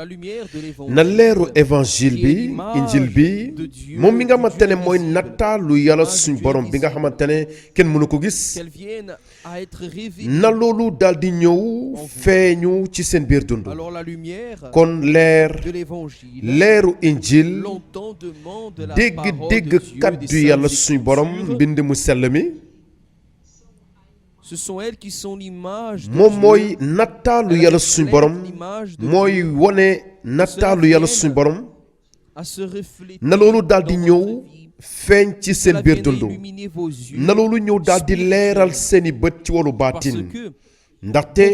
na leeru évangile bi injil bi moom mi nga xamante ne mooy nataalu yàlla suñ borom bi nga xamante ne kenn mënu ko gis na loolu daal di ñëw feeñu ci seen biir dund kon leeru injil dégg kàddu yàlla suñ borom mbind mu sell mi moom mooy nataalu yàlla suñ borom mooy wone nataalu yàlla suñ borom na loolu daal di ñëw feeñ ci seen biir dund na loolu ñëw daal di leeral seeni bët ci wàllu baatin ndaxte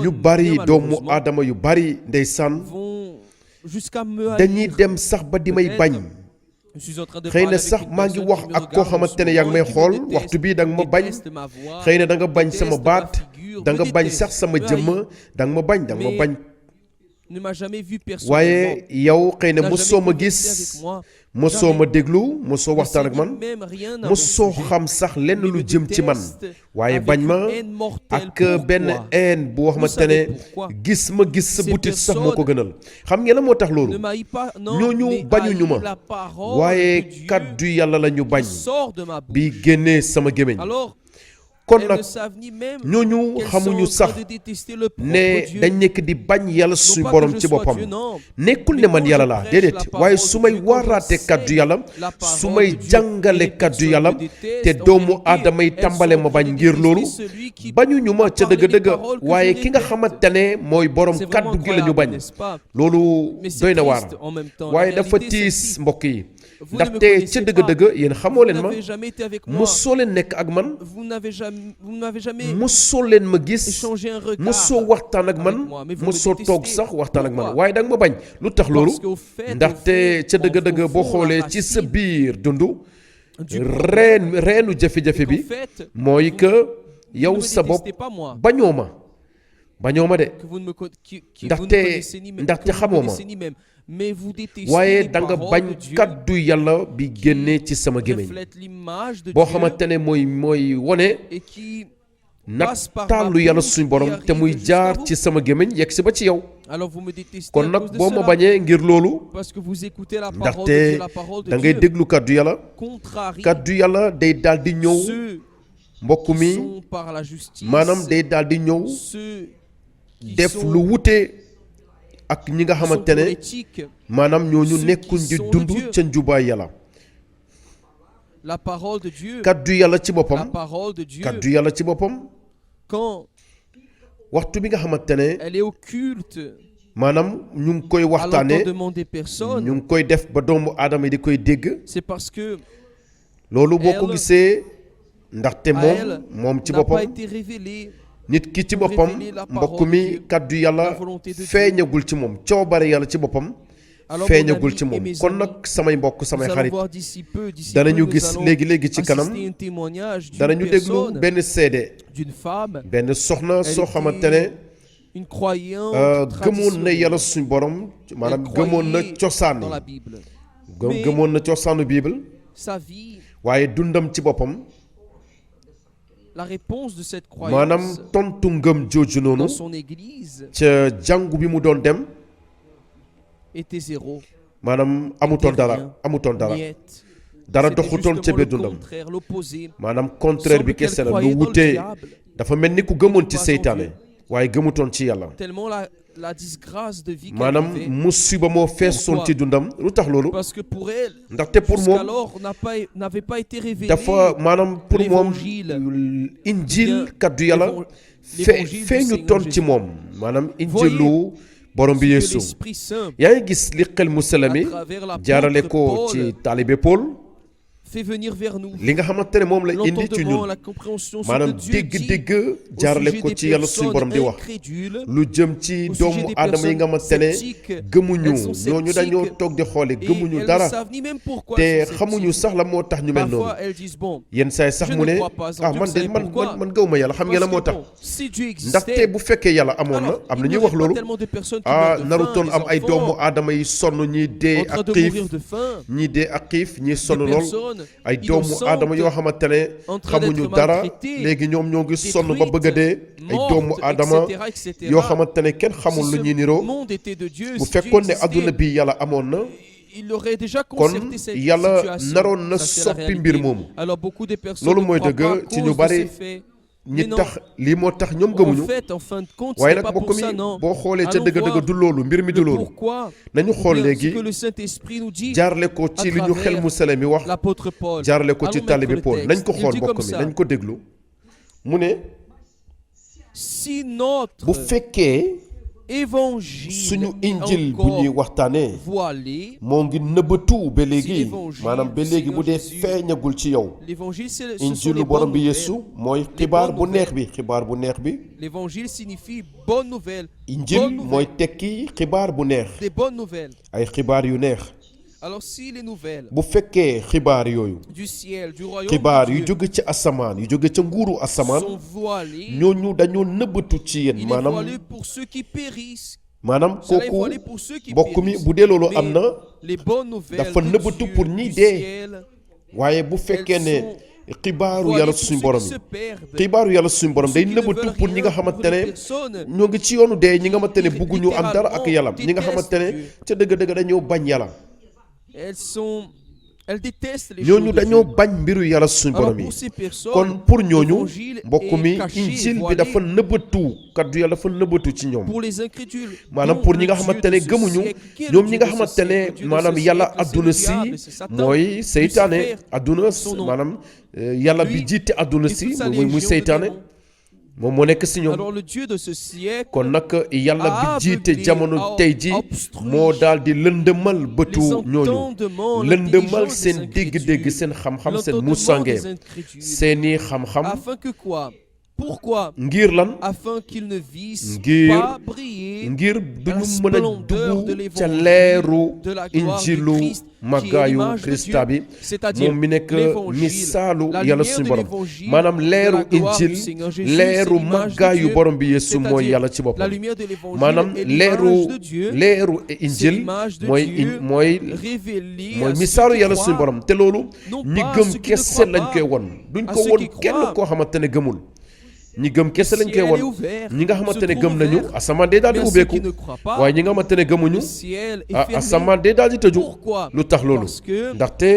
ñu bari doomu aadama yu bari ndeysaan dañuy dem sax ba di may bañ xëy na sax maa ngi wax ak koo xamante ne yaa ngi may xool waxtu bii da nga ma bañ xëy na da nga bañ sama baat da nga bañ sax sama jëmm da nga ma bañ waaye yow xëy na mosoo ma gis mosoo ma déglu mosoo waxtaan ak man mosoo xam sax lenn lu jëm ci man waaye bañ ma ak benn haine bu wax ma te ne gis sa butit sax moo ko gënal xam ngeen la moo tax loolu ñooñu bañuñu ma waaye kàddu yàlla la ñu bañ bi génnee sama gémmiñ kon nag ñooñu xamuñu sax ne dañ nekk di bañ yàlla suñu borom ci boppam nekkul ne man yàlla laa déedéet waaye su may waaraate kàddu yàlla su may jàngale kàddu yàlla te doomu aadama yi tàmbale ma bañ ngir loolu bañuñu ma ca dëgg-dëgg waaye ki nga xamante ne mooy borom kàddu gi la ñu bañ loolu doy na waar waaye dafa tiis mbokk yi ndaxte ca dëgg-dëgg yéen xamoo leen ma mosoo leen nekk ak man mosoo leen ma gis mosoo waxtaan ak man mosoo toog sax waxtaan ak man waaye danga ma bañ lu tax loolu ndaxte ca dëgg-dëgg boo xoolee ci sa biir dundu reenu jafe-jafe bi mooy que yow sa bopp bañoo ma de ndaxte xamoo ma waaye da nga bañ kàddu yàlla bi génnee ci sama gémmiñ boo xamante ne mooy wone nataalu yàlla suñ borom te muy jaar ci sama gémmiñ yegg si ba ci yow kon nag boo ma bañee ngir loolu ndaxte da ngay déglu kàddu yàlla day daal di ñëw mbokk mi maanaam day daal di ñëw def lu wute ak ñi nga xamante ne maanaam ñooñu nekkuñ di dund ca njubaay yàlla kaddu yàlla ci boppam waxtu bi nga xamante ne maanaam ñu ngi koy waxtaane ñu ngi koy def ba doomu aadama yi di koy dégg loolu boo ko gisee ndaxte moom ci boppam nit ki ci boppam mbokk mi kàddu yàlla feeñagul ci moom coobare yàlla ci boppam feeñagul ci moom kon nag samay mbokk samay xarit danañu gis léegi ci kanam danañu déglu benn seede benn soxna soo xamante ne gëmoon na yàlla suñu borom maanaam gëmoon na cosaanu Bible waaye dundam ci boppam maanaam tontu ngëm jooju noonu ca jàngu bi mu doon dem maanaam amutoon dara doxutoon ca biir dundam maanaam contraire bi kese la lu wutee dafa mel ni ku gëmoon ci seytaane waaye gëmutoon ci yàlla maanaam musiba moo feesoon ci dundam lu tax loolu ndaxte pour moom dafa maanaam pour moom injil kaddu yàlla feeñu toon ci moom maanaam injilu borom bi Yeesu yaa ngi gis li xel mu sell mi jaarale ko ci taalibe Paul li nga xamante ne moom la indi ci ñun maanaam dégg jaarale ko ci yàlla suñu borom di wax lu jëm ci doomu aadama yi nga xamante ne gëmuñu ñooñu dañoo toog di xoole gëmuñu dara te xamuñu sax la moo tax ñu mel noonu yenn saay sax mu ne man gëwuma yàlla xam ngeen la moo tax ndaxte bu fekkee yàlla amoon na am na ñuy wax loolu narutoon am ay doomu aadama yi sonn ñii dee ak xiif ñii sonn lool ay doomu aadama yoo xamante ne xamuñu dara léegi ñoom ñoo ngi sonn ba bëgg a dee ay doomu aadama yoo xamante ne kenn xamul lu ñuy niroo bu fekkoon ne adduna bi yàlla amoon na kon yàlla naroon na soppi mbir moomu loolu mooy dëgg ci ñu bari ñi tax lii moo tax ñoom gëmuñu waaye nag mbokk mi boo xoolee ca dëgg-dëgg du loolu mbir mi du loolu nañu xool léegi jaarle ko ci li ñu xel mu sele mi wax jaarle ko ci taalibe Paul nañ ko xool mbokk mi nañ ko déglu mu ne bu fekkee suñu injil bu ñuy waxtaanee moo ngi nëbbatu ba léegi maanaam ba léegi bu dee feeñagul ci yow injilu borom bi Yeesu mooy xibaar bu neex bi xibaar bu neex bi injil mooy tekki xibaar bu neex ay xibaar yu neex bu fekkee xibaar yooyu xibaar yu jóge ci asamaan yu jóge ca nguuru asamaan ñooñu dañoo nëbbatu ci yéen maanaam kooku mbokk mi bu dee loolu am na dafa nëbbatu pour ñi dee waaye bu fekkee ne xibaaru yàlla suñu borom yi xibaaru yàlla suñu borom day nëbbatu pour ñi nga xamante ne ñoo ngi ci yoonu dee ñi nga xamante ne bugguñu am dara ak yàlla ñi nga xamante ne ca dëgg-dëgg dañoo bañ yàlla ñooñu dañoo bañ mbiru yàlla suñu borom yi kon pour ñooñu mbokk mi injil bi dafa nëbbatu kaddu yàlla dafa nëbbatu ci ñoom maanaam pour ñi nga xamante ne gëmuñu ñoom ñi nga xamante ne maanaam yàlla adduna si mooy seytaane adduna maanaam yàlla bi jiite adduna si muy seytaane moom moo nekk si ñoom kon nag yàlla bi jiite jamono tey ji moo daal di lëndëmal bëtu ñooñu lëndëmal seen dégg-dégg seen xam-xam seen musange seeni xam-xam ngir lan ngir duñu mën a dugg ca leeru injilu màggaayu Krista bi moom mi nekk misaalu yàlla suñu borom maanaam leeru injil leeru màggaayu borom bi Yeesu mooy yàlla ci boppam maanaam leeru injil mooy misaalu yàlla suñu borom te loolu ñi gëm kese lañ koy won duñ ko won kenn koo xamante ne gëmul ñi gëm kese lañ koy won ñi nga xamante ne gëm nañu asamaan dee daal di ubbeeku waaye ñi nga xamante ne gëmuñu asamaan dee daal di tëju lu tax loolu ndaxte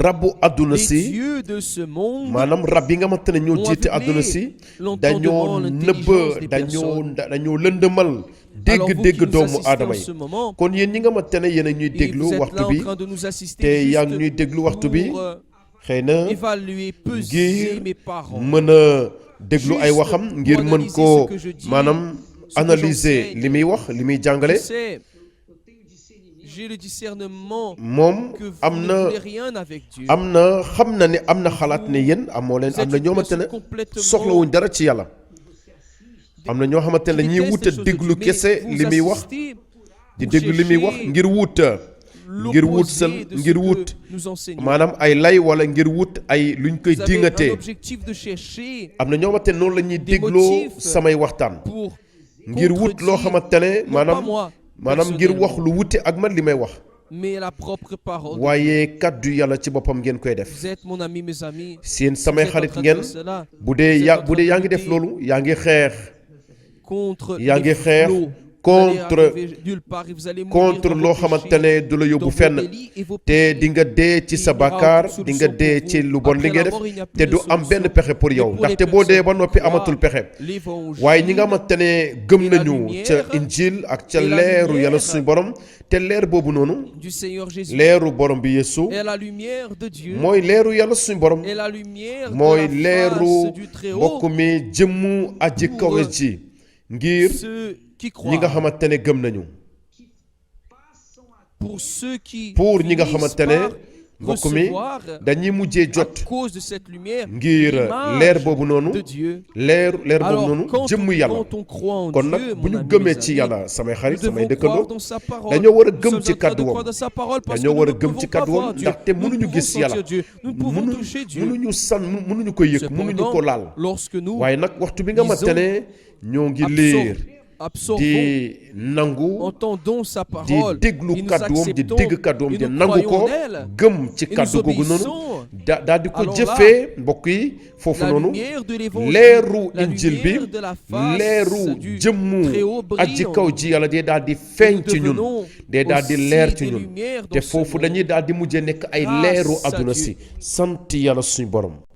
rabu àdduna si maanaam rab yi nga xamante ne ñoo jiite àdduna si dañoo nëbb dañoo lëndëmal dégg-dégg doomu aadama yi kon yéen ñi nga xamante ne yéen a ñuy déglu waxtu bi te yaa ngi ñuy déglu waxtu bi xëy na ngir mën a déglu ay waxam ngir mën koo maanaam analyser li muy wax li muy jàngale moom xam na ne am na xalaat ne yéen amoo leen am na ñoo xamante ne soxlawuñ dara ci yàlla am na ñoo xamante ne ñiy wut a déglu kese li muy wax di déglu li muy wax ngir wut maanaam ay lay wala ngir wut ay luñ koy dingatee am na ñoo xamante ne noonu la ñuy dégloo samay waxtaan ngir wut loo xamante ne maanaam ngir wax lu wute ak man li may wax waaye kàddu yàlla ci boppam ngeen koy def seen samay xarit ngeen bu dee yaa ngi def loolu yaa ngi xeex contre loo xamante ne du la yóbbu fenn te di nga dee ci sa bàkkaar di nga dee ci lu bon li nga def te du am benn pexe pour yow ndaxte boo dee ba noppi amatul pexe waaye ñi nga xamante ne gëm nañu ca injil ak ca leeru yàlla suñu borom te leer boobu noonu leeru borom bi Yeesu mooy leeru yàlla suñu borom mooy leeru mbokk mi jëmmu aji kawe ji ngir ñi nga xamante ne gëm nañu pour ñi nga xamante ne mbokk mi dañuy mujjee jot ngir leer boobu noonu leer boobu noonu jëmm yàlla kon nag bu ñu gëmee ci yàlla samay xarit samay dëkkandoo dañoo war a gëm ci kàdduwam ndaxte mënuñu gis yàlla mënuñu ko yëg mënuñu ko laal waaye nag waxtu bi nga xamante ne ñoo ngi liir di nangu entendons sa di parole, déglu et nous kàddoom di acceptons dégg kàddoom et di nous nangu ko croyons en elle, gëm ci et nous kàddu googu noonu obéissons. daal di ko Alors là, jëfee mbokk yi foofu la noonu lumière de l'évangile, leeru la injil bi lumière de la face leeru du jëmmu Très-Haut brille aji en kaw nous. ji yàlla day daal di Et feeñ nous ci ñun devenons day daal di aussi leer ci des ñun lumières te dans ce foofu monde. dañuy daal di mujjee nekk ay Grâce leeru à àdduna Dieu. si sant yàlla suñu borom